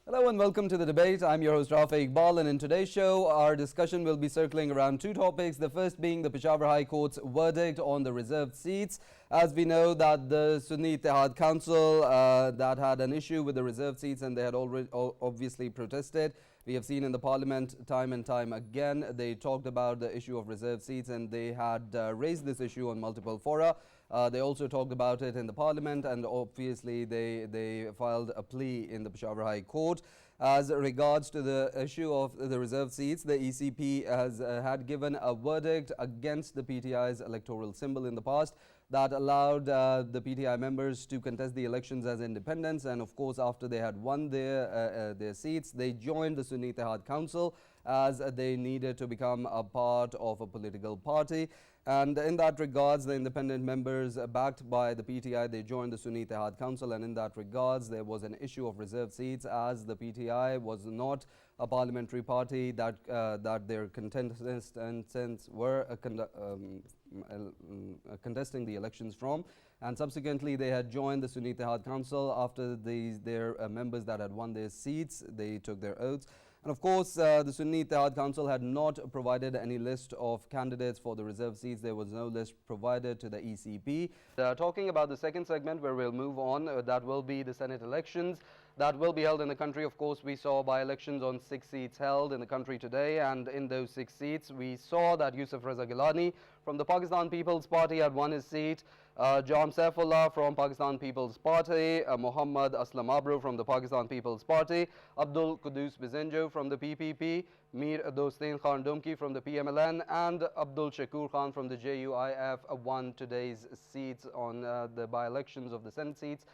Hello and welcome to the debate. I'm your host Rafae Iqbal, and in today's show our discussion will be circling around two topics. The first being the Peshawar High Court's verdict on the reserved seats. As we know that the Sunni Ittihad Council that had an issue with the reserved seats, and they had already obviously protested. We have seen in the parliament time and time again they talked about the issue of reserved seats, and they had raised this issue on multiple fora. They also talked about it in the parliament, and obviously they filed a plea in the Peshawar High Court. As regards to the issue of the reserved seats, the ECP has had given a verdict against the PTI's electoral symbol in the past that allowed the PTI members to contest the elections as independents. And of course, after they had won their seats, they joined the Sunni Ittihad Council as they needed to become a part of a political party. And in that regards, the independent members backed by the PTI, they joined the Sunni Ittihad Council, and in that regards, there was an issue of reserved seats as the PTI was not a parliamentary party that their contestants were contesting the elections from, and subsequently they had joined the Sunni Ittihad Council after their members that had won their seats, they took their oaths. And of course, the Sunni Ittihad Council had not provided any list of candidates for the reserved seats. There was no list provided to the ECP. Talking about the second segment where we'll move on, that will be the Senate elections that will be held in the country. Of course, we saw by-elections on 6 seats held in the country today, and in those 6 seats, we saw that Yusuf Raza Gilani from the Pakistan People's Party had won his seat. Jam Saifullah from Pakistan People's Party, Muhammad Aslam Abro from the Pakistan People's Party, Abdul Qudus Bizenjo from the PPP, Mir Dostin Khan Dumki from the PMLN, and Abdul Shakur Khan from the JUIF won today's seats on the by-elections of the Senate seats.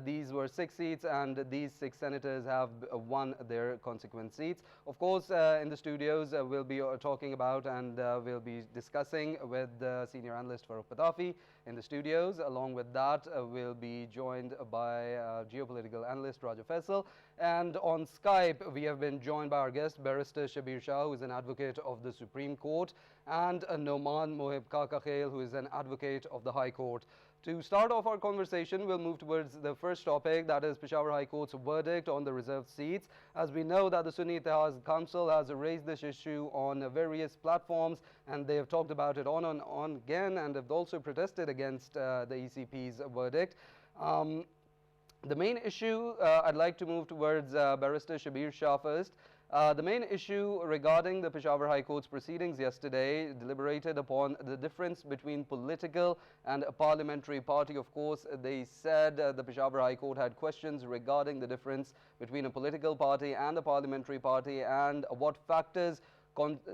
These were 6 seats, and these 6 senators have won their consequent seats. Of course, in the studios, we'll be talking about and we'll be discussing with senior analyst Farrukh Pitafi in the studios. Along with that, we'll be joined by geopolitical analyst Faisal. And on Skype, we have been joined by our guest, Barrister Shabbir Shah, who is an advocate of the Supreme Court, and Nouman Muhib Kakakhel, who is an advocate of the High Court. To start off our conversation, we'll move towards the first topic, that is Peshawar High Court's verdict on the reserved seats. As we know that the Sunni Ittihad Council has raised this issue on various platforms, and they have talked about it on and on again, and have also protested against the ECP's verdict. The main issue, I'd like to move towards Barrister Shabbir Shah first. The main issue regarding the Peshawar High Court's proceedings yesterday deliberated upon the difference between political and a parliamentary party. Of course, they said the Peshawar High Court had questions regarding the difference between a political party and a parliamentary party, and what factors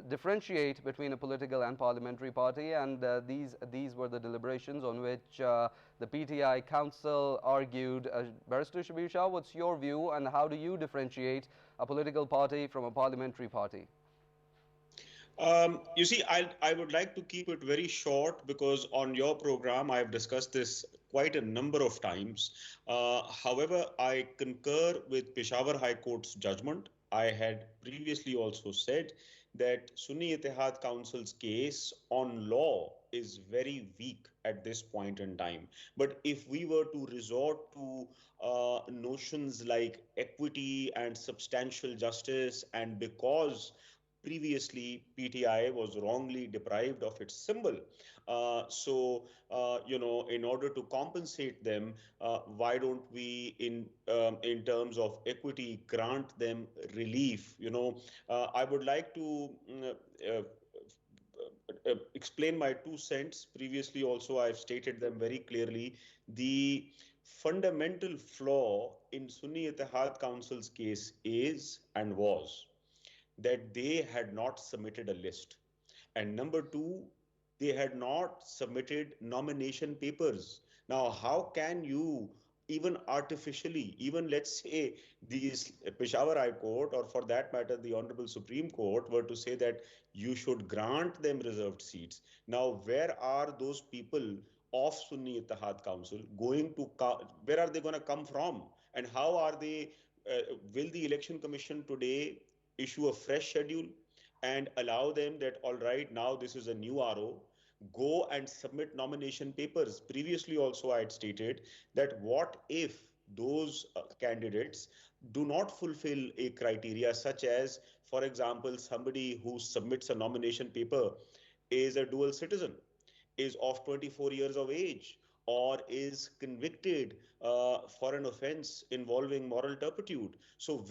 differentiate between a political and parliamentary party, and these were the deliberations on which the PTI Council argued. Barrister Shabbir Shah, what's your view, and how do you differentiate a political party from a parliamentary party? You see, I would like to keep it very short because on your program, I've discussed this quite a number of times. However, I concur with Peshawar High Court's judgment. I had previously also said that Sunni Ittihad Council's case on law is very weak at this point in time. But if we were to resort to notions like equity and substantial justice, and because previously PTI was wrongly deprived of its symbol, in order to compensate them, why don't we, in terms of equity, grant them relief? I would like to explain my 2 cents. Previously also I've stated them very clearly. The fundamental flaw in Sunni Ittihad Council's case is and was that they had not submitted a list. And number 2, they had not submitted nomination papers. Now, how can you even artificially, even let's say these Peshawar High Court, or for that matter, the Honorable Supreme Court, were to say that you should grant them reserved seats. Now, where are those people of Sunni Ittihad Council going to, where are they going to come from? And how are they, will the Election Commission today issue a fresh schedule and allow them that, all right, now this is a new RO, go and submit nomination papers? Previously also I had stated that what if those candidates do not fulfill a criteria such as, for example, somebody who submits a nomination paper is a dual citizen, is of 24 years of age, or is convicted for an offense involving moral turpitude. So,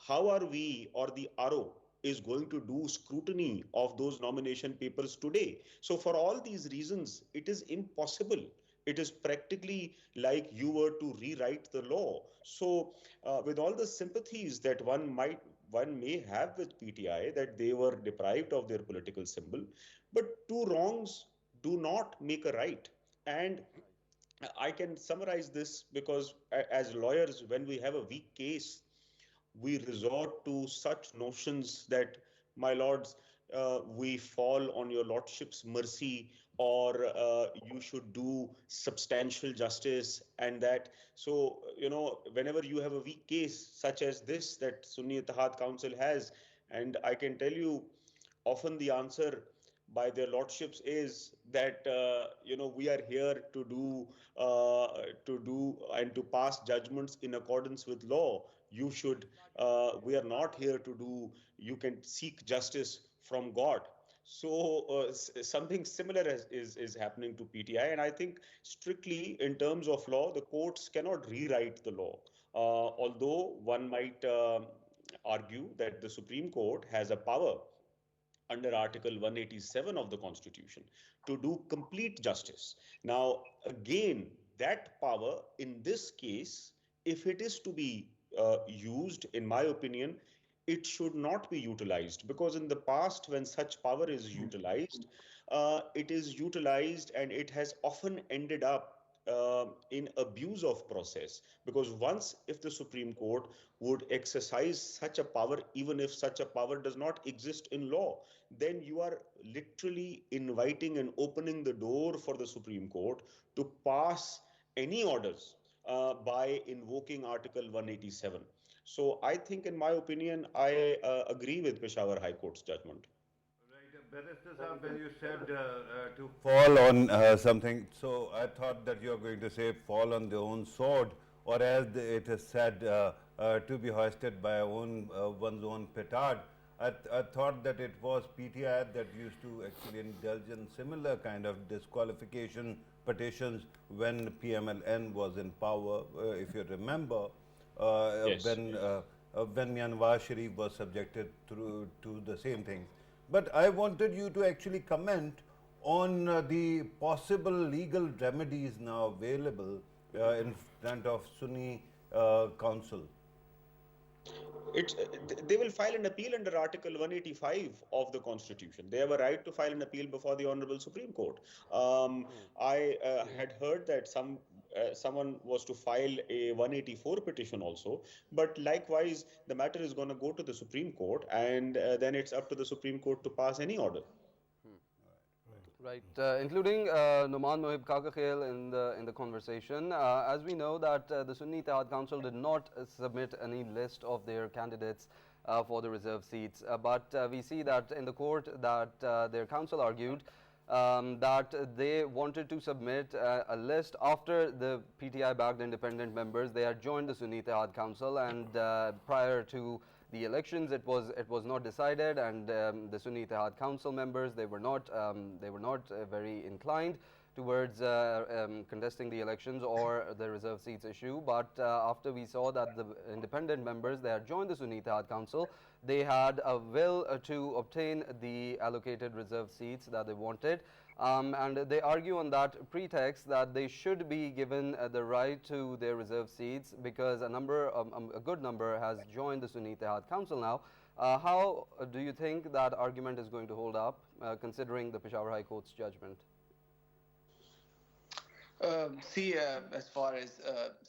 how are we or the RO is going to do scrutiny of those nomination papers today? So, for all these reasons, it is impossible. It is practically like you were to rewrite the law. So, with all the sympathies that one may have with PTI that they were deprived of their political symbol, but two wrongs do not make a right. And I can summarize this because as lawyers, when we have a weak case, we resort to such notions that, my lords, we fall on your lordship's mercy, or you should do substantial justice, and that. So, whenever you have a weak case such as this that Sunni Ittihad Council has, and I can tell you, often the answer by their lordships is that we are here to do and to pass judgments in accordance with law. You should We are not here to do. You can seek justice from God. So something similar is happening to PTI, and I think strictly in terms of law, the courts cannot rewrite the law. Although one might argue that the Supreme Court has a power under Article 187 of the Constitution to do complete justice. Now, again, that power in this case, if it is to be used, in my opinion, it should not be utilized, because in the past, when such power is utilized, it is utilized and it has often ended up in abuse of process. Because once, if the Supreme Court would exercise such a power, even if such a power does not exist in law, then you are literally inviting and opening the door for the Supreme Court to pass any orders by invoking Article 187. So I think, in my opinion, I agree with Peshawar High Court's judgment. Right, Barrister Saab, when you said to fall on something, so I thought that you are going to say fall on their own sword, or as it is said, to be hoisted by one's own petard. I thought that it was PTI that used to actually indulge in similar kind of disqualification petitions when PMLN was in power, if you remember, Yes. when Myanmar Sharif was subjected to the same things. But I wanted you to actually comment on the possible legal remedies now available in front of Sunni Council. It's, they will file an appeal under Article 185 of the Constitution. They have a right to file an appeal before the Honorable Supreme Court. I had heard that someone was to file a 184 petition also, but likewise, the matter is going to go to the Supreme Court, and then it's up to the Supreme Court to pass any order. Right, including Nouman, Muhib, Kakakhel in the conversation. As we know that the Sunni Ittihad Council did not submit any list of their candidates for the reserve seats, but we see that in the court that their council argued that they wanted to submit a list after the PTI-backed independent members. They had joined the Sunni Ittihad Council, and prior to the elections, it was not decided, and the Sunni Ittihad Council members, they were not very inclined towards contesting the elections or the reserve seats issue. But after we saw that the independent members, they had joined the Sunni Ittihad Council, they had a will to obtain the allocated reserve seats that they wanted. And they argue on that pretext that they should be given the right to their reserve seats because a good number has joined the Sunni Ittihad Council now. How do you think that argument is going to hold up, considering the Peshawar High Court's judgment? As far as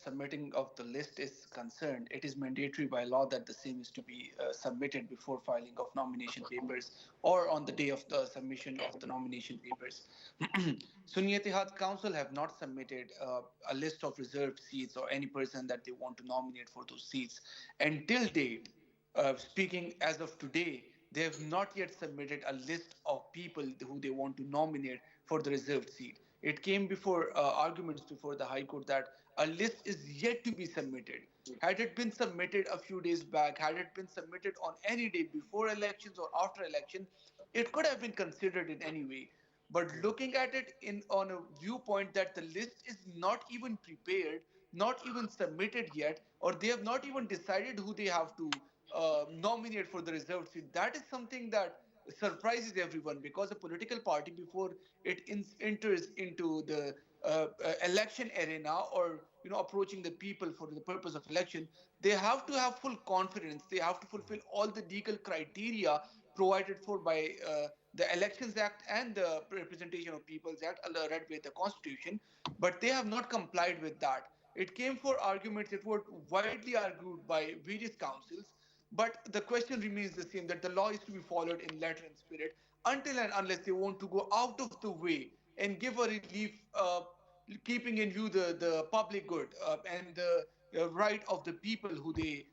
submitting of the list is concerned, it is mandatory by law that the same is to be submitted before filing of nomination papers or on the day of the submission of the nomination papers. Sunni Ittihad Council have not submitted a list of reserved seats or any person that they want to nominate for those seats. Until date, speaking as of today, they have not yet submitted a list of people who they want to nominate for the reserved seat. It came before arguments before the High Court that a list is yet to be submitted. Had it been submitted a few days back, had it been submitted on any day before elections or after election, it could have been considered in any way. But looking at it in on a viewpoint that the list is not even prepared, not even submitted yet, or they have not even decided who they have to nominate for the reserved seat, that is something that surprises everyone, because a political party, before it enters into the election arena, or approaching the people for the purpose of election, they have to have full confidence, they have to fulfill all the legal criteria provided for by the Elections Act and the Representation of Peoples Act, read by the Constitution, but they have not complied with that. It came for arguments, it was widely argued by various councils, but the question remains the same, that the law is to be followed in letter and spirit, until and unless they want to go out of the way and give a relief, keeping in view the public good and the right of the people who they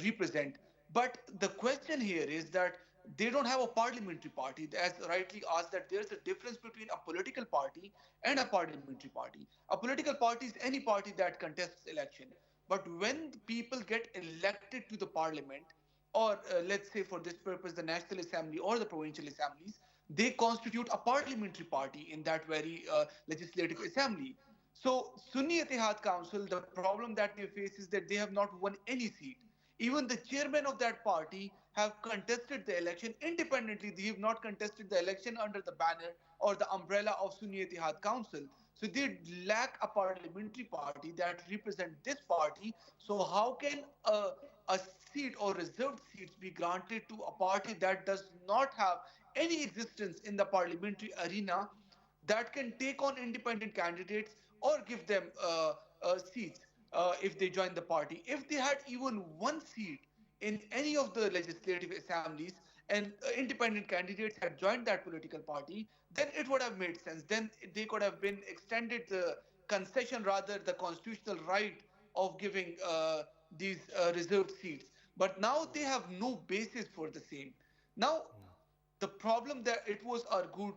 represent. But the question here is that they don't have a parliamentary party, as rightly asked, that there's a difference between a political party and a parliamentary party. A political party is any party that contests election. But when people get elected to the parliament, or let's say for this purpose, the National Assembly or the provincial assemblies, they constitute a parliamentary party in that very legislative assembly. So Sunni Ittihad Council, the problem that they face is that they have not won any seat. Even the chairman of that party have contested the election independently. They have not contested the election under the banner or the umbrella of Sunni Ittihad Council. So they lack a parliamentary party that represent this party. So how can a seat or reserved seats be granted to a party that does not have any existence in the parliamentary arena, that can take on independent candidates or give them seats if they join the party? If they had even one seat in any of the legislative assemblies and independent candidates had joined that political party, then it would have made sense. Then they could have been extended the concession, rather the constitutional right of giving these reserved seats. But now they have no basis for the same. Now, the problem that it was argued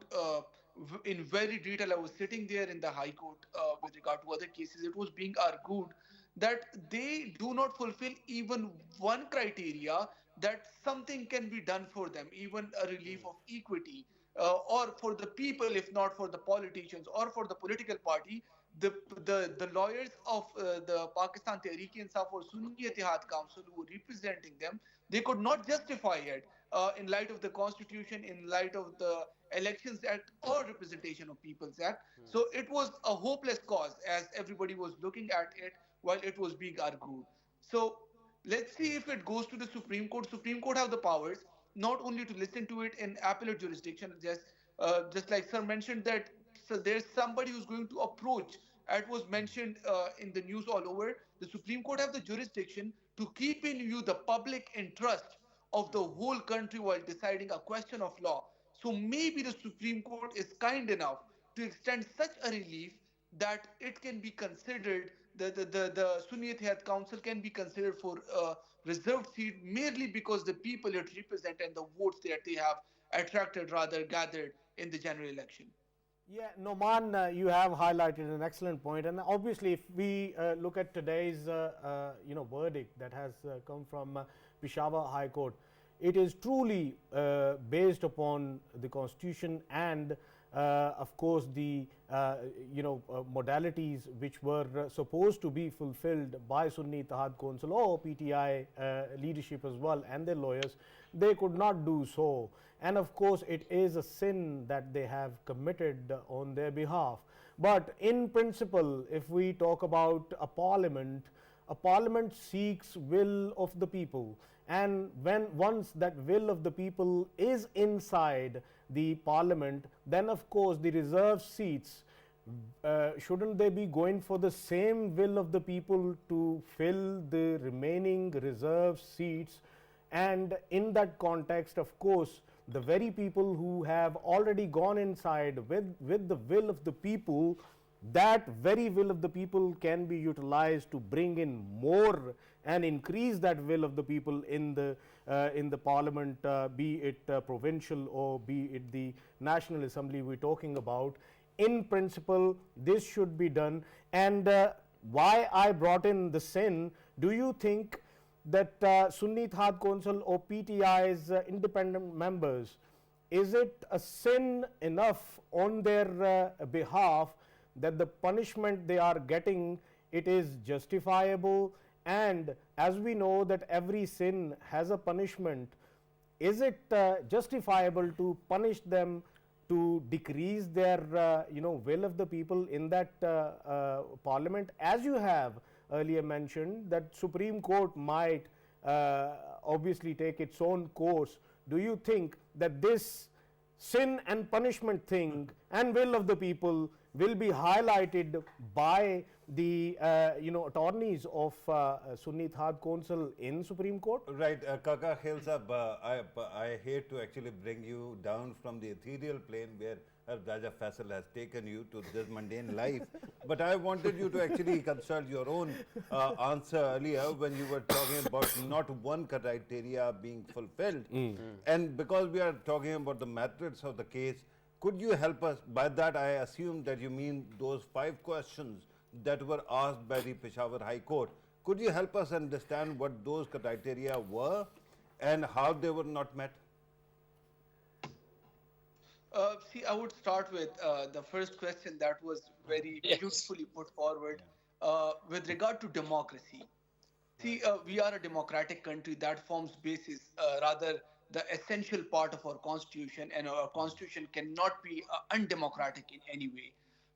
in very detail, I was sitting there in the High Court with regard to other cases, it was being argued that they do not fulfill even one criteria, that something can be done for them, even a relief of equity, or for the people, if not for the politicians or for the political party. The lawyers of the Pakistan Tehreek-e-Insaf or Sunni Ittihad Council who were representing them, they could not justify it in light of the Constitution, in light of the Elections Act or Representation of Peoples Act. So it was a hopeless cause as everybody was looking at it while it was being argued. So let's see if it goes to the Supreme Court. Supreme Court have the powers not only to listen to it in appellate jurisdiction, just like sir mentioned that, so there's somebody who's going to approach. It was mentioned in the news all over. The Supreme Court have the jurisdiction to keep in view the public interest of the whole country while deciding a question of law. So maybe the Supreme Court is kind enough to extend such a relief that it can be considered, the Sunni Ittihad Council can be considered for a reserved seat merely because the people it represent and the votes that they have attracted, rather gathered in the general election. Yeah, Nouman, you have highlighted an excellent point, and obviously, if we look at today's verdict that has come from Peshawar High Court, it is truly based upon the Constitution and, of course, the modalities which were supposed to be fulfilled by Sunni Ittihad Council or PTI leadership as well and their lawyers. They could not do so, and of course it is a sin that they have committed on their behalf. But in principle, if we talk about a parliament seeks will of the people, and once that will of the people is inside the parliament, then of course the reserved seats, shouldn't they be going for the same will of the people to fill the remaining reserved seats? And in that context, of course, the very people who have already gone inside with the will of the people, that very will of the people can be utilized to bring in more and increase that will of the people in the parliament, be it provincial or be it the National Assembly we're talking about. In principle, this should be done, and why I brought in the sin, do you think that Sunni Ittihad Council or PTI's independent members, is it a sin enough on their behalf that the punishment they are getting, it is justifiable? And as we know that every sin has a punishment, is it justifiable to punish them to decrease their will of the people in that parliament, as you have earlier mentioned that Supreme Court might obviously take its own course? Do you think that this sin and punishment thing and will of the people will be highlighted by the attorneys of Sunni Ittihad Council in Supreme Court? Right, Kakakhel sahab, I hate to actually bring you down from the ethereal plane where Raja Faisal has taken you to this mundane life, but I wanted you to actually consult your own answer earlier when you were talking about not one criteria being fulfilled. And because we are talking about the methods of the case, could you help us? By that I assume that you mean those 5 questions that were asked by the Peshawar High Court. Could you help us understand what those criteria were and how they were not met? See, I would start with the first question that was very beautifully put forward with regard to democracy. See, we are a democratic country that forms basis, rather the essential part of our constitution, and our constitution cannot be undemocratic in any way.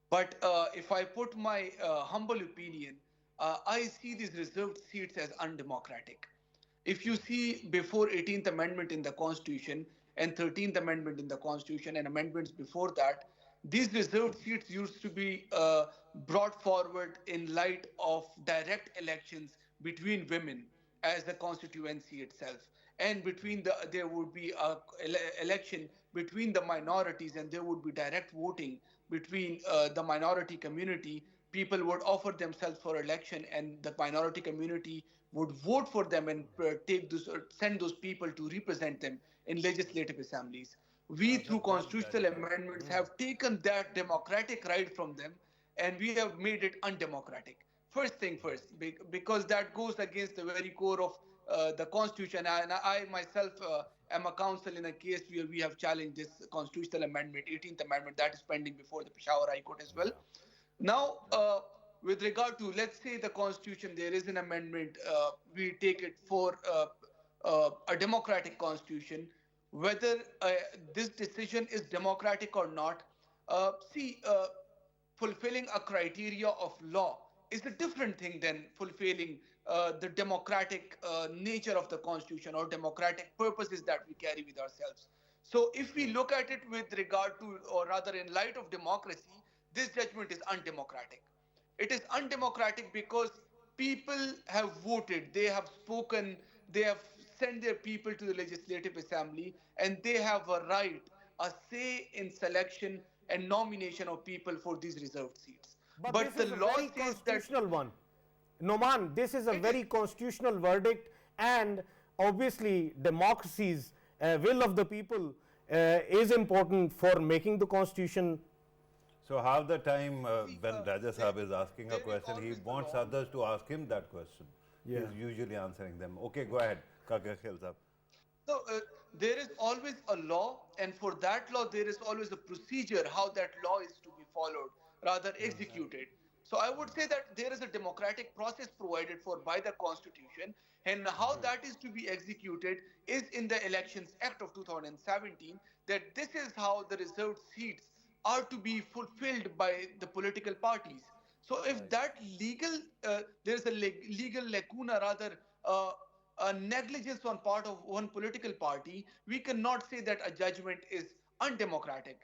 But if I put my humble opinion, I see these reserved seats as undemocratic. If you see before 18th Amendment in the Constitution and 13th Amendment in the Constitution and amendments before that, these reserved seats used to be brought forward in light of direct elections between women as the constituency itself. And there would be a election between the minorities, and there would be direct voting between the minority community. People would offer themselves for election, and the minority community would vote for them and send those people to represent them in legislative assemblies. We, through constitutional amendments, have taken that democratic right from them, and we have made it undemocratic. First thing first, because that goes against the very core of the Constitution. And I myself am a counsel in a case where we have challenged this constitutional amendment, 18th Amendment, that is pending before the Peshawar High Court as well. Now, with regard to, let's say, the Constitution, there is an amendment, we take it for a democratic Constitution, whether this decision is democratic or not. Fulfilling a criteria of law is a different thing than fulfilling the democratic nature of the Constitution or democratic purposes that we carry with ourselves. So if we look at it with regard to, or rather in light of democracy, this judgment is undemocratic. It is undemocratic because people have voted, they have spoken, they have sent their people to the Legislative Assembly, and they have a right, a say in selection and nomination of people for these reserved seats. But this is a very constitutional one. Nouman, this is a very constitutional verdict, and obviously democracy's will of the people is important for making the constitution. So half the time when Raja Sahab is asking a question, he wants others to ask him that question. Yeah. He's usually answering them. Okay, go ahead, Kakakhel sahab. So there is always a law, and for that law there is always a procedure how that law is to be followed, rather executed. So I would say that there is a democratic process provided for by the Constitution, and how that is to be executed is in the Elections Act of 2017, that this is how the reserved seats are to be fulfilled by the political parties. So if that there is a legal lacuna, rather a negligence on part of one political party, we cannot say that a judgment is undemocratic.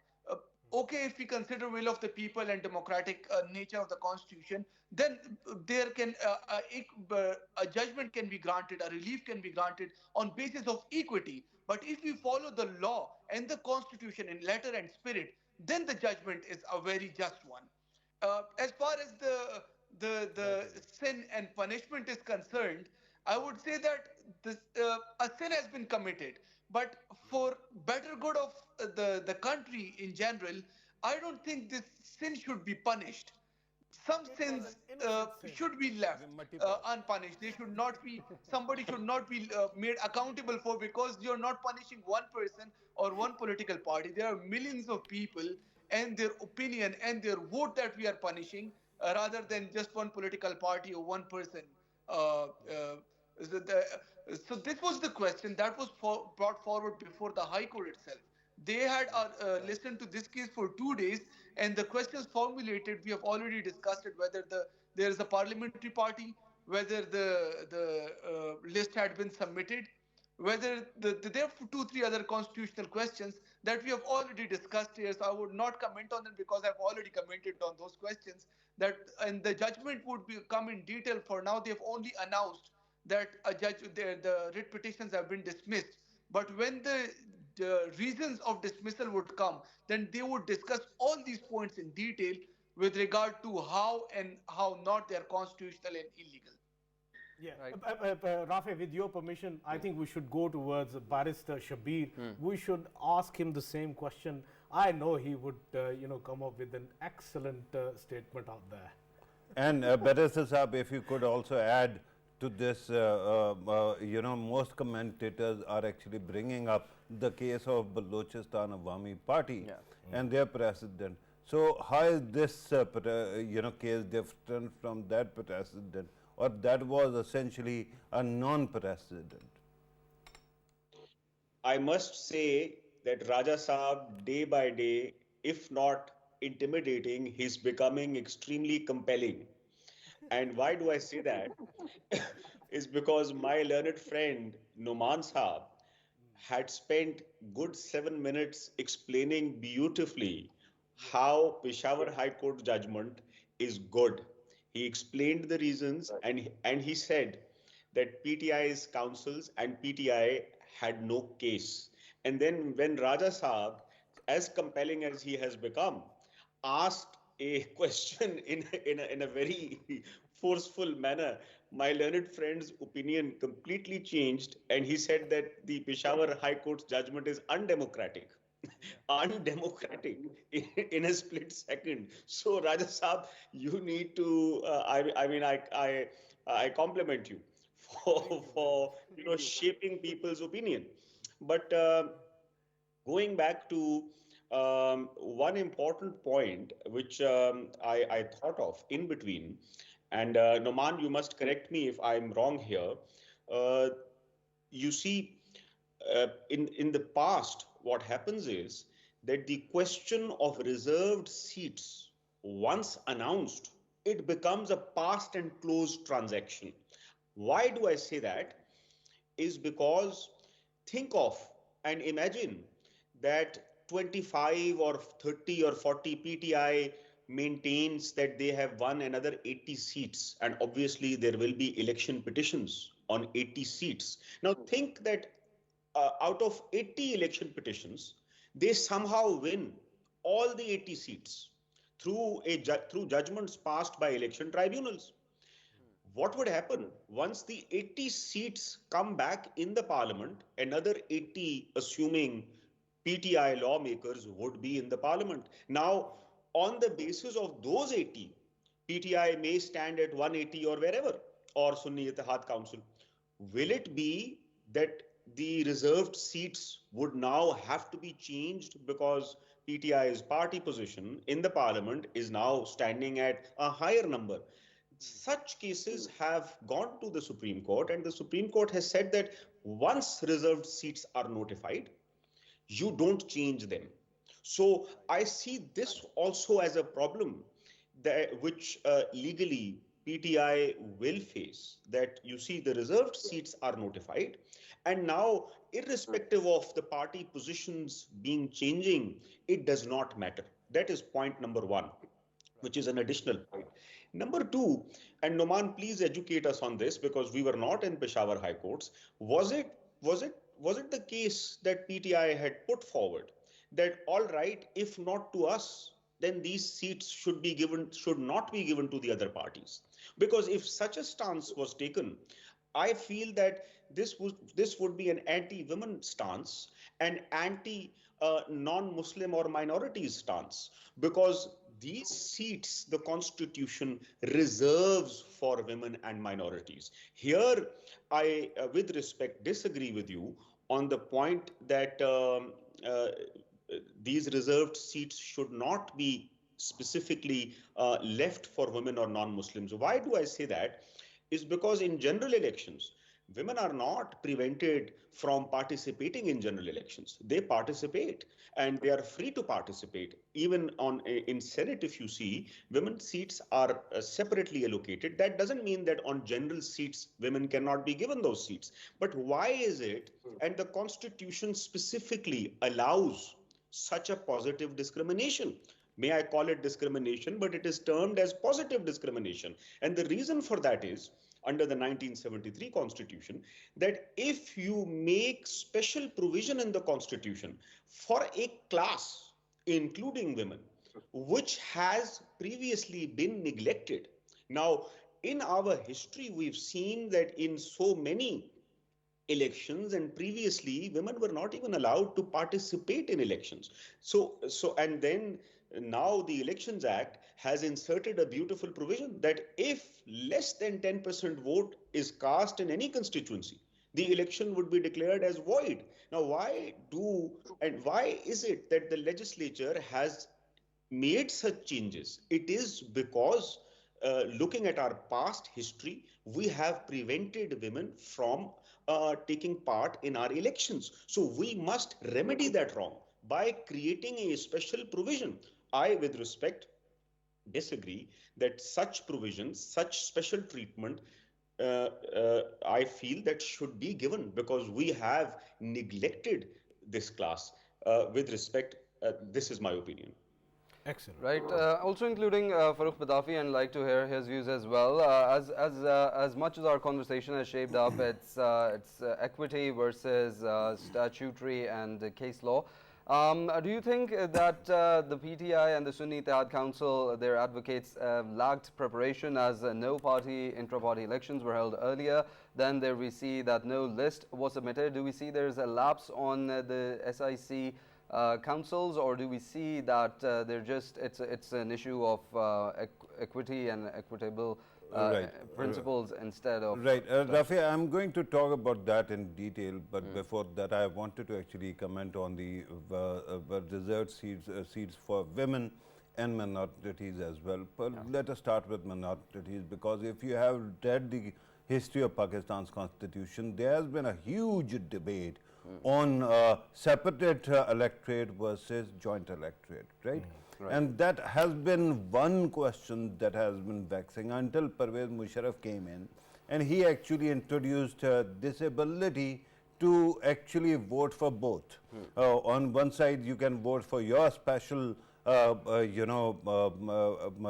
Okay, if we consider will of the people and democratic nature of the Constitution, then there can a judgment can be granted, a relief can be granted on basis of equity. But if we follow the law and the Constitution in letter and spirit, then the judgment is a very just one. As far as the sin and punishment is concerned, I would say that a sin has been committed, but for better good of the country in general, I don't think this sin should be punished. some sins Innocent sin. should be left unpunished. They should not be, somebody should not be made accountable for, because you're not punishing one person or one political party. There are millions of people and their opinion and their vote that we are punishing, rather than just one political party or one person. Uh, uh, so this was the question that was brought forward before the High Court itself. They had listened to this case for 2 days, and the questions formulated, we have already discussed it, whether there is a parliamentary party, whether the list had been submitted, whether there are two, three other constitutional questions that we have already discussed here. So I would not comment on them because I've already commented on those questions. That, and the judgment would come in detail. For now, they've only announced that the writ petitions have been dismissed. But when the reasons of dismissal would come, then they would discuss all these points in detail with regard to how and how not they are constitutional and illegal. Yeah, Right. Rafae, with your permission, I think we should go towards Barrister Shabbir. We should ask him the same question. I know he would, come up with an excellent statement out there. And Barrister Saab, if you could also add to this, most commentators are actually bringing up the case of Balochistan Awami Party and their precedent. So how is this, case different from that precedent, or that was essentially a non-precedent? I must say that Raja Saab, day by day, if not intimidating, he's becoming extremely compelling. And why do I say that? Is because my learned friend Nouman Saab had spent good 7 minutes explaining beautifully how Peshawar High Court judgment is good. He explained the reasons, and he said that PTI's counsels and PTI had no case. And then when Raja Saab, as compelling as he has become, asked a question in a very forceful manner, my learned friend's opinion completely changed, and he said that the Peshawar High Court's judgment is undemocratic. Undemocratic in a split second. So Raja Saab, you need to. I compliment you for shaping people's opinion. But going back to one important point which I thought of in between, and Noman, you must correct me if I'm wrong here. Uh, you see, in the past, what happens is that the question of reserved seats, once announced, it becomes a past and closed transaction. Why do I say that? Is because think of and imagine that 25 or 30 or 40 PTI maintains that they have won another 80 seats, and obviously there will be election petitions on 80 seats. Now think that out of 80 election petitions, they somehow win all the 80 seats through judgments passed by election tribunals. What would happen once the 80 seats come back in the parliament? Another 80, assuming PTI lawmakers would be in the parliament. Now, on the basis of those 80, PTI may stand at 180 or wherever, or Sunni Ittihad Council. Will it be that the reserved seats would now have to be changed because PTI's party position in the parliament is now standing at a higher number? Such cases have gone to the Supreme Court, and the Supreme Court has said that once reserved seats are notified, you don't change them. So I see this also as a problem which legally PTI will face, that you see the reserved seats are notified, and now irrespective of the party positions being changing, it does not matter. That is point number one, which is an additional point. Number two, and Nouman, please educate us on this because we were not in Peshawar High Courts. Was it the case that PTI had put forward that all right, if not to us, then these seats should not be given to the other parties? Because if such a stance was taken, I feel that this would be an anti-women stance, an anti non-Muslim or minorities stance, because these seats the Constitution reserves for women and minorities. Here, I, with respect, disagree with you on the point that these reserved seats should not be specifically left for women or non-Muslims. Why do I say that? Is because in general elections, women are not prevented from participating in general elections. They participate and they are free to participate. Even in Senate, if you see, women's seats are separately allocated. That doesn't mean that on general seats, women cannot be given those seats. But why is it? And the Constitution specifically allows such a positive discrimination. May I call it discrimination, but it is termed as positive discrimination. And the reason for that is, under the 1973 Constitution, that if you make special provision in the Constitution for a class, including women, which has previously been neglected. Now, in our history, we've seen that in so many elections, and previously women were not even allowed to participate in elections. And then now the Elections Act has inserted a beautiful provision that if less than 10% vote is cast in any constituency, the election would be declared as void. Now, why is it that the legislature has made such changes? It is because looking at our past history, we have prevented women from taking part in our elections. So we must remedy that wrong by creating a special provision. I, with respect, disagree that such provisions, such special treatment, I feel that should be given because we have neglected this class. With respect, this is my opinion. Excellent. Right. Also including Farrukh Pitafi, and like to hear his views as well. As much as our conversation has shaped up, it's equity versus statutory and case law. Do you think that the PTI and the Sunni Ittihad Council, their advocates, lacked preparation as no intra-party elections were held earlier? Then there we see that no list was submitted. Do we see there's a lapse on the SIC councils, or do we see that it's an issue of equity and equitable principles instead of... Right. Rafae, I'm going to talk about that in detail, but before that I wanted to actually comment on the reserved seats for women and minorities as well. But let us start with minorities, because if you have read the history of Pakistan's constitution, there has been a huge debate on separate electorate versus joint electorate, right? Right. And that has been one question that has been vexing until Pervez Musharraf came in, and he actually introduced this ability to actually vote for both. On one side, you can vote for your special,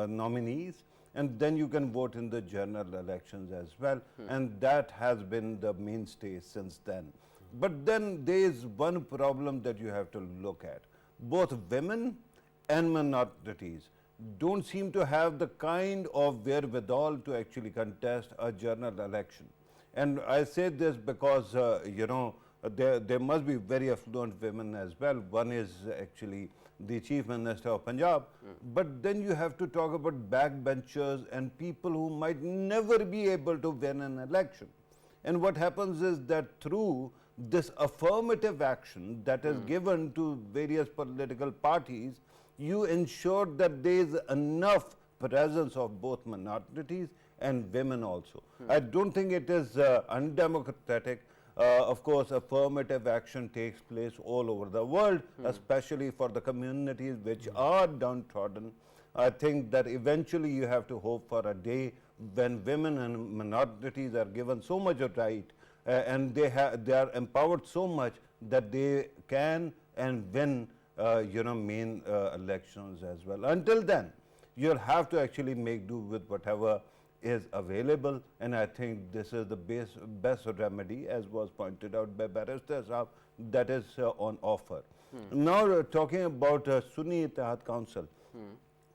nominees, and then you can vote in the general elections as well. And that has been the mainstay since then. But then there is one problem that you have to look at. Both women and minorities don't seem to have the kind of wherewithal to actually contest a general election. And I say this because, there must be very affluent women as well. One is actually the Chief Minister of Punjab. But then you have to talk about backbenchers and people who might never be able to win an election. And what happens is that through this affirmative action that is given to various political parties, you ensure that there is enough presence of both minorities and women also. I don't think it is undemocratic. Of course, affirmative action takes place all over the world, especially for the communities which are downtrodden. I think that eventually you have to hope for a day when women and minorities are given so much of right and they are empowered so much that they can and win main elections as well. Until then, you'll have to actually make do with whatever is available, and I think this is the best remedy, as was pointed out by Barrister, that is on offer. Now, talking about Sunni Ittihad Council,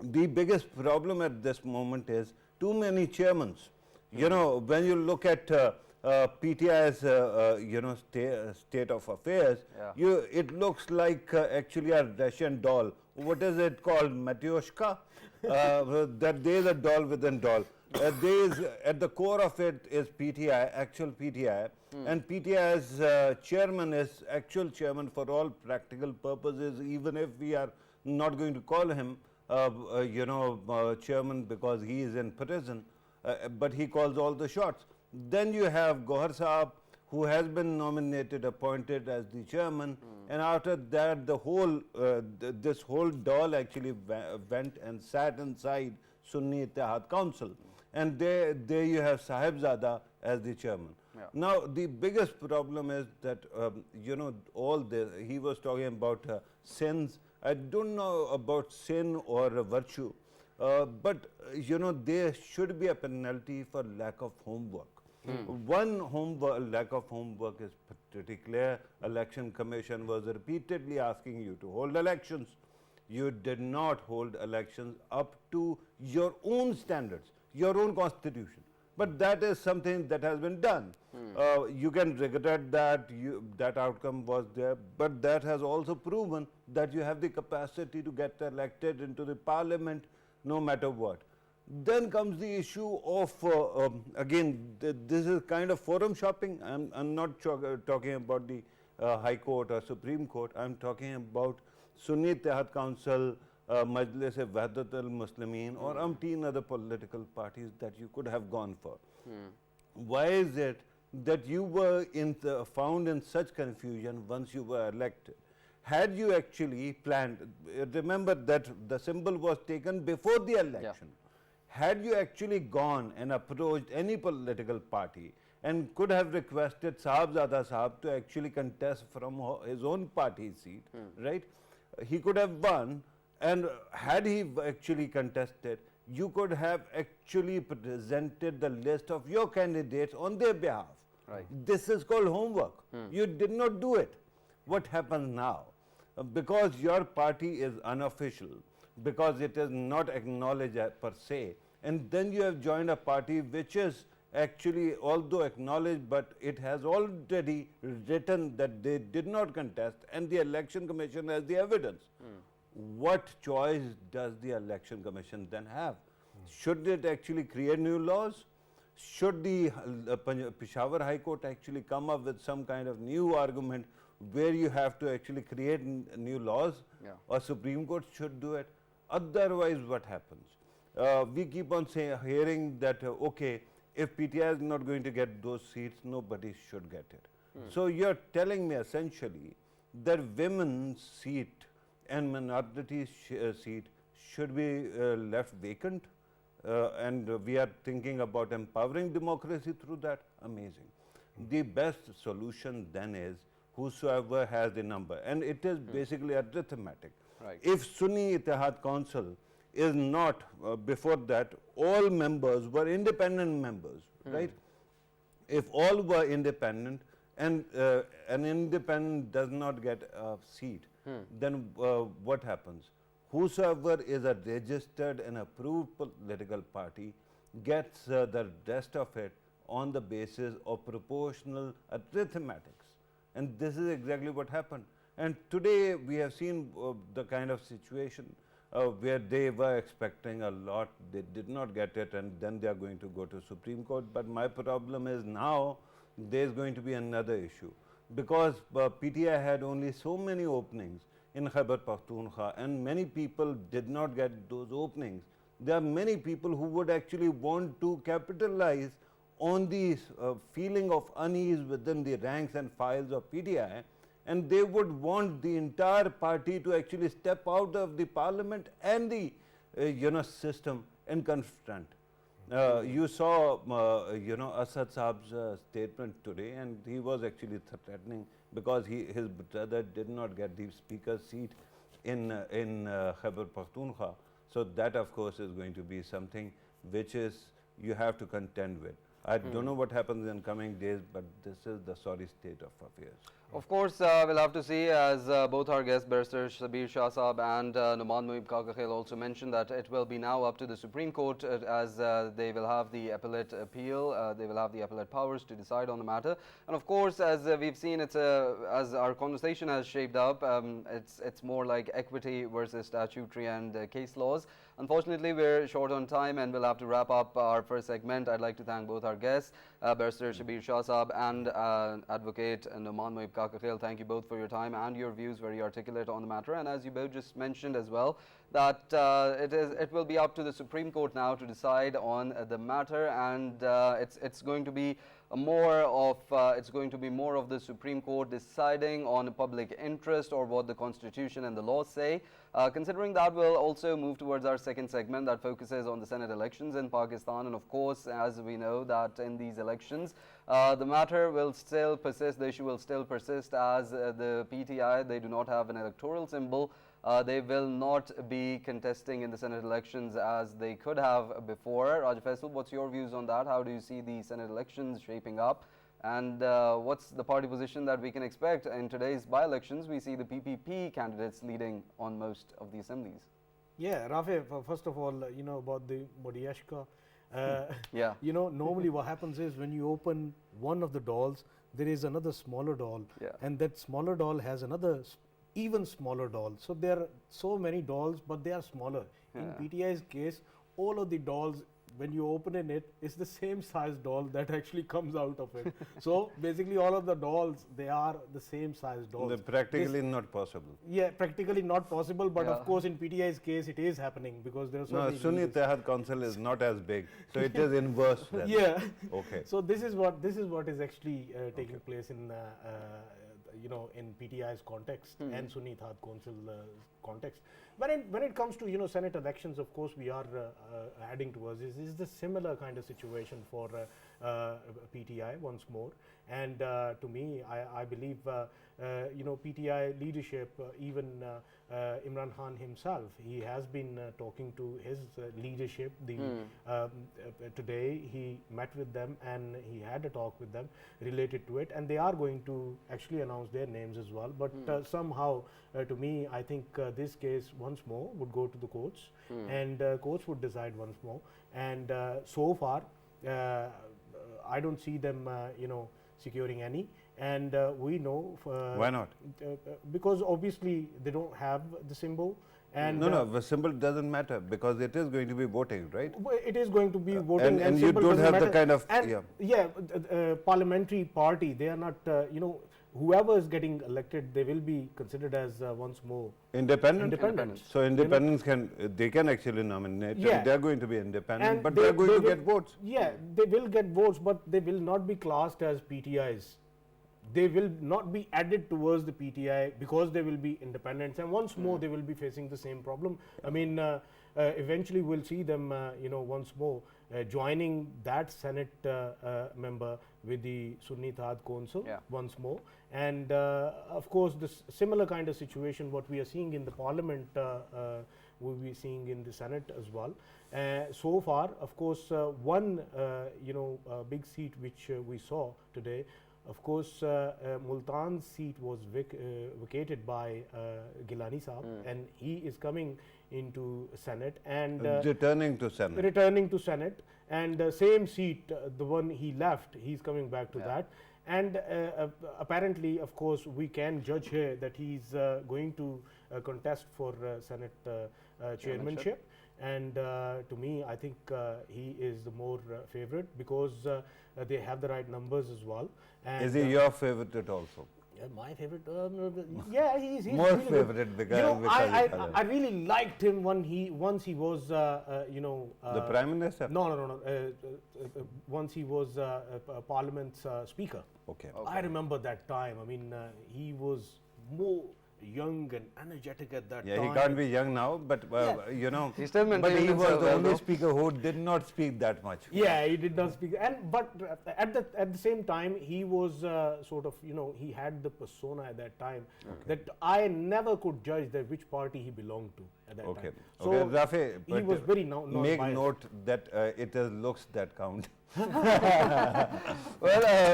the biggest problem at this moment is too many chairmen. You know, when you look at PTI's state of affairs, it looks like actually a Russian doll. What is it called? Matryoshka? That there is a doll within doll. There is, at the core of it is PTI, actual PTI, and PTI's chairman is actual chairman for all practical purposes, even if we are not going to call him chairman because he is in prison, but he calls all the shots. Then you have Gohar Saab, who has been nominated, appointed as the chairman, and after that the whole this whole doll actually went and sat inside Sunni Ittihad Council, and there you have Sahibzada as the chairman. Now the biggest problem is that all this, he was talking about sins. I don't know about sin or virtue, but there should be a penalty for lack of homework. One lack of homework is pretty clear. Election Commission was repeatedly asking you to hold elections. You did not hold elections up to your own standards, your own constitution. But that is something that has been done. You can regret that that outcome was there, but that has also proven that you have the capacity to get elected into the parliament no matter what. Then comes the issue of, again, this is kind of forum shopping. I'm not talking about the High Court or Supreme Court. I'm talking about Sunni Ittihad Council, Majlis-e Wahdat al-Muslimin, or umpteen other political parties that you could have gone for. Why is it that you were found in such confusion once you were elected? Had you actually planned, remember that the symbol was taken before the election. Had you actually gone and approached any political party and could have requested Sahibzada Sahab to actually contest from his own party seat, right? He could have won, and had he actually contested, you could have actually presented the list of your candidates on their behalf. Right. This is called homework. You did not do it. What happens now? Because your party is unofficial, because it is not acknowledged per se, and then you have joined a party which is actually, although acknowledged, but it has already written that they did not contest, and the Election Commission has the evidence. What choice does the Election Commission then have? Should it actually create new laws? Should the Peshawar High Court actually come up with some kind of new argument where you have to actually create new laws? Or Supreme Court should do it? Otherwise, what happens? We keep on hearing that, okay, if PTI is not going to get those seats, nobody should get it. So you're telling me essentially that women's seat and minority seat should be left vacant, and we are thinking about empowering democracy through that. Amazing. The best solution then is whosoever has the number, and it is basically arithmetic. Right. If Sunni Ittihad Council is not, before that, all members were independent members, right? If all were independent, and an independent does not get a seat, then what happens? Whosoever is a registered and approved political party gets the rest of it on the basis of proportional arithmetics. And this is exactly what happened. And today we have seen the kind of situation where they were expecting a lot, they did not get it, and then they are going to go to Supreme Court. But my problem is now there is going to be another issue, because PTI had only so many openings in Khyber Pakhtunkhwa, and many people did not get those openings. There are many people who would actually want to capitalize on the feeling of unease within the ranks and files of PTI, and they would want the entire party to actually step out of the parliament and the system and confront. You saw Asad Saab's statement today, and he was actually threatening because his brother did not get the speaker's seat in Khyber Pakhtunkhwa. So that, of course, is going to be something which is you have to contend with. I don't know what happens in coming days, but this is the sorry state of affairs. Of course, we'll have to see, as both our guests, Barrister Shabbir Shah Saab and Nouman Muhib Kakakhel, also mentioned that it will be now up to the Supreme Court as they will have the appellate appeal, they will have the appellate powers to decide on the matter. And of course, as we've seen, it's as our conversation has shaped up, it's more like equity versus statutory and case laws. Unfortunately, we're short on time and we'll have to wrap up our first segment. I'd like to thank both our guests, Barrister Shabbir Shah Saab and Advocate Nouman Muhib Kakakhel. Thank you both for your time and your views, very articulate on the matter. And as you both just mentioned as well, that it will be up to the Supreme Court now to decide on the matter, and it's going to be more of the Supreme Court deciding on public interest or what the Constitution and the laws say. Considering that, we'll also move towards our second segment that focuses on the Senate elections in Pakistan. And of course, as we know that in these elections, the matter will still persist, the issue will still persist, as the PTI, they do not have an electoral symbol. They will not be contesting in the Senate elections as they could have before. Raja Faisal, what's your views on that? How do you see the Senate elections shaping up? And what's the party position that we can expect? In today's by-elections, we see the PPP candidates leading on most of the assemblies. Yeah, Rafae, first of all, you know about the Modiashka. Yeah. You know, normally what happens is when you open one of the dolls, there is another smaller doll. Yeah. And that smaller doll has another even smaller doll. So there are so many dolls, but they are smaller. Yeah. In PTI's case, all of the dolls, when you open it, it's the same size doll that actually comes out of it. So basically all of the dolls, they are the same size dolls. They're practically not possible. Yeah, practically not possible, but Yeah. of course in PTI's case it is happening because there are so No, many Sunni reasons. Ittihad Council is not as big, so it is inverse then. Yeah. Okay. So this is what is actually taking place in you know, in PTI's context and Sunni Ittihad Council context. When it comes to, you know, Senate elections, of course we are adding towards is the similar kind of situation for PTI once more. And to me, I believe you know, PTI leadership, even Imran Khan himself, he has been talking to his leadership. Today he met with them and he had a talk with them related to it, and they are going to actually announce their names as well. But somehow, to me, I think this case once more would go to the courts, and courts would decide once more. And so far, I don't see them, you know, securing any. And we know Why not? Because obviously they don't have the symbol. And No, the symbol doesn't matter because it is going to be voting, right? it is going to be voting, and you symbol don't doesn't have the matter. kind of- and yeah. Parliamentary party, they are not, you know, whoever is getting elected, they will be considered as once more Independent? independent. So independents they can actually nominate. Yeah. They're going to be independent, And but they're going to will- get votes. Yeah, they will get votes, but they will not be classed as PTIs. They will not be added towards the PTI because they will be independents, and once more they will be facing the same problem. I mean, eventually we'll see them, you know, once more joining that Senate member with the Sunni Ittihad Council once more. And of course, this similar kind of situation, what we are seeing in the Parliament, we'll be seeing in the Senate as well. So far, of course, one you know, big seat which we saw today. Of course, Multan's seat was vacated by Gilani Saab, and he is coming into Senate and Returning to Senate. returning to Senate, and same seat, the one he left, he's coming back to that. And apparently, of course, we can judge here that he's going to contest for Senate chairmanship. And to me, I think he is the more favorite because they have the right numbers as well. And Is he your favorite also? yeah, my favorite. Yeah, he's More really good. favorite because- you know, because I really liked him when once he was you know The Prime Minister? no once he was Parliament's speaker. Okay. I remember that time. I mean, he was more young and energetic at that Yeah, time. he can't be young now, but you know, He still but maintained he was himself the well, only though. speaker who did not speak that much. Yeah, he did not speak, but at the same time, he was sort of, you know, he had the persona at that time that I never could judge that which party he belonged to at that Okay. time. So Okay, Rafae, he but was very non make biased. note that it is looks that count. Well,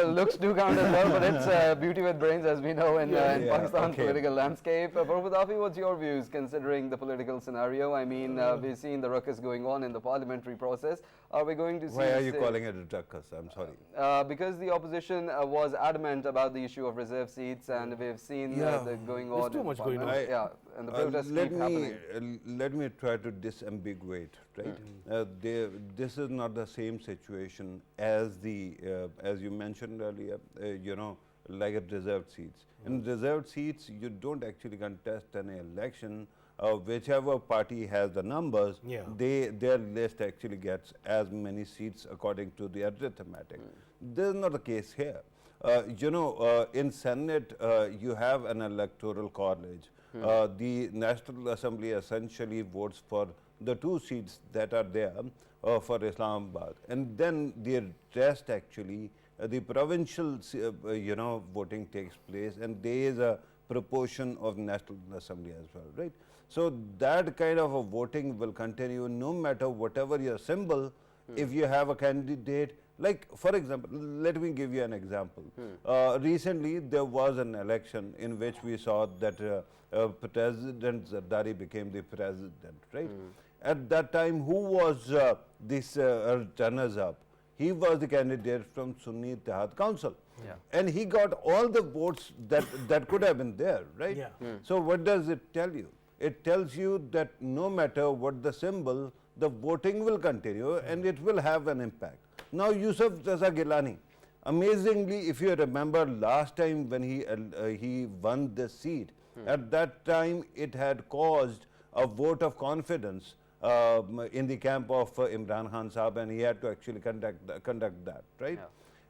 looks do count as well, but it's beauty with brains, as we know in Pakistan's political landscape. Farrukh Pitafi, what's your views considering the political scenario? I mean, we've seen the ruckus going on in the parliamentary process. Are we going to see... Why are you calling it a ruckus? I'm sorry. Because the opposition was adamant about the issue of reserve seats, and we've seen the going on. There's too much going on. Yeah, and the protests keep happening. Let me try to disambiguate, right? This is not the same situation as the, as you mentioned earlier, you know, like at reserved seats. In reserved seats, you don't actually contest any election. Whichever party has the numbers, their list actually gets as many seats according to the arithmetic. This is not the case here. You know, in Senate, you have an electoral college. The National Assembly essentially votes for the 2 seats that are there for Islamabad. And then the rest actually, the provincial, you know, voting takes place, and there is a proportion of National Assembly as well, right? So that kind of a voting will continue no matter whatever your symbol. If you have a candidate, like for example, let me give you an example. Recently there was an election in which we saw that President Zardari became the president, right? At that time, who was this runners up? He was the candidate from Sunni Ittihad Council. And he got all the votes that could have been there, right? So what does it tell you? It tells you that no matter what the symbol, the voting will continue and it will have an impact. Now, Yusuf Raza Gilani, amazingly, if you remember last time when he won this seat, at that time it had caused a vote of confidence in the camp of Imran Khan Sahab, and he had to actually conduct that, right?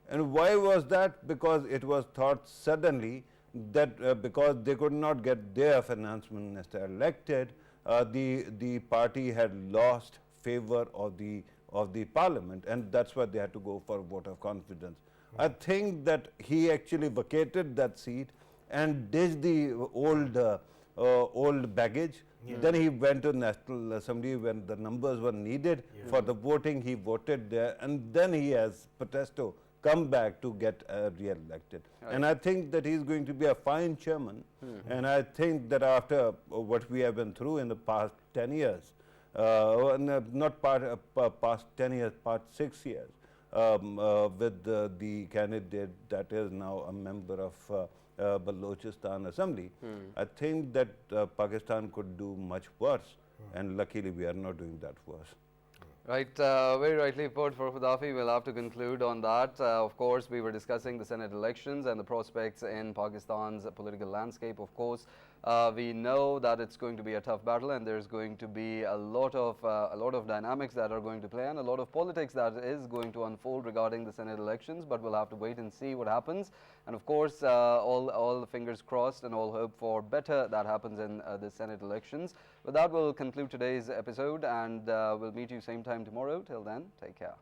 And why was that? Because it was thought suddenly that because they could not get their finance minister elected, the party had lost favor of the parliament, and that's why they had to go for a vote of confidence. I think that he actually vacated that seat and ditched the old baggage. Then he went to National Assembly when the numbers were needed for the voting. He voted there, and then he has Protesto come back to get re-elected. And I think that he's going to be a fine chairman. And I think that after what we have been through in the past 10 years, not past 10 years, past 6 years, with the candidate that is now a member of Balochistan Assembly, I think that Pakistan could do much worse, and luckily we are not doing that worse. Right, very rightly put, Farrukh Pitafi. We'll have to conclude on that. Of course, we were discussing the Senate elections and the prospects in Pakistan's political landscape. Of course, we know that it's going to be a tough battle, and there's going to be a lot of dynamics that are going to play and a lot of politics that is going to unfold regarding the Senate elections. But we'll have to wait and see what happens. And of course, all the fingers crossed and all hope for better that happens in the Senate elections. With that, we'll conclude today's episode, and we'll meet you same time tomorrow. Till then, take care.